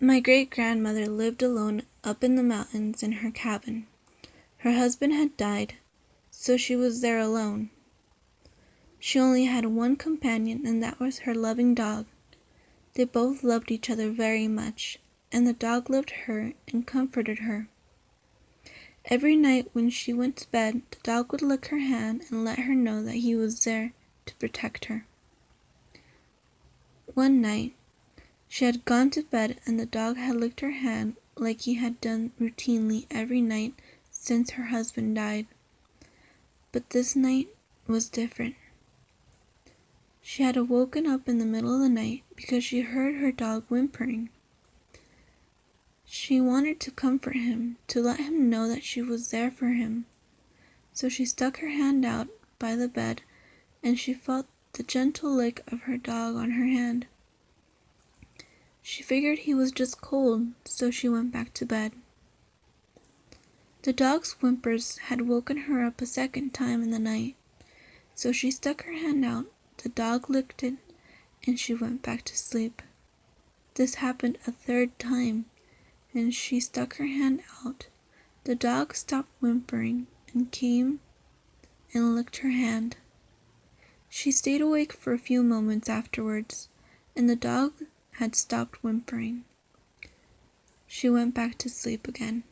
My great-grandmother lived alone up in the mountains in her cabin. Her husband had died, so she was there alone. She only had one companion, and that was her loving dog. They both loved each other very much, and the dog loved her and comforted her. Every night when she went to bed, the dog would lick her hand and let her know that he was there to protect her. One night, she had gone to bed and the dog had licked her hand like he had done routinely every night since her husband died. But this night was different. She had woken up in the middle of the night because she heard her dog whimpering. She wanted to comfort him, to let him know that she was there for him. So she stuck her hand out by the bed and she felt the gentle lick of her dog on her hand. She figured he was just cold, so she went back to bed. The dog's whimpers had woken her up a second time in the night, so she stuck her hand out, the dog licked it, and she went back to sleep. This happened a third time, and she stuck her hand out. The dog stopped whimpering and came and licked her hand. She stayed awake for a few moments afterwards, and the dog had stopped whimpering. She went back to sleep again.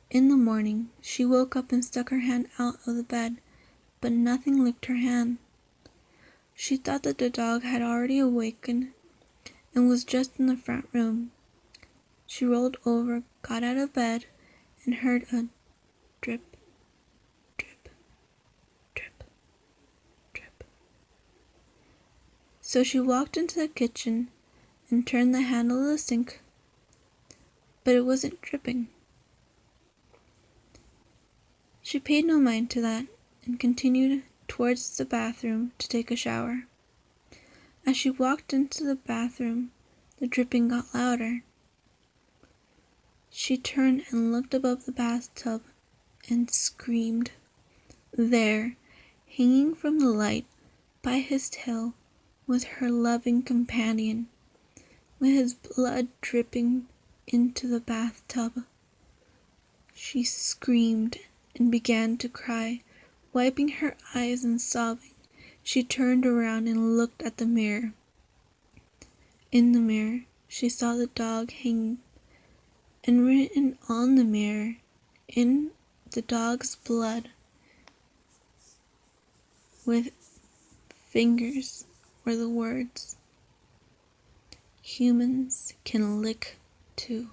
In the morning, she woke up and stuck her hand out of the bed, but nothing licked her hand. She thought that the dog had already awakened and was just in the front room. She rolled over, got out of bed, and heard a drip, drip, drip, drip. So she walked into the kitchen and turned the handle of the sink, but it wasn't dripping. She paid no mind to that and continued towards the bathroom to take a shower. As she walked into the bathroom, the dripping got louder. She turned and looked above the bathtub and screamed. There, hanging from the light by his tail, was her loving companion, with his blood dripping into the bathtub. She screamed and began to cry, wiping her eyes and sobbing. She turned around and looked at the mirror. In the mirror, she saw the dog hanging, and written on the mirror, in the dog's blood, with fingers, were the words, "Humans can lick too."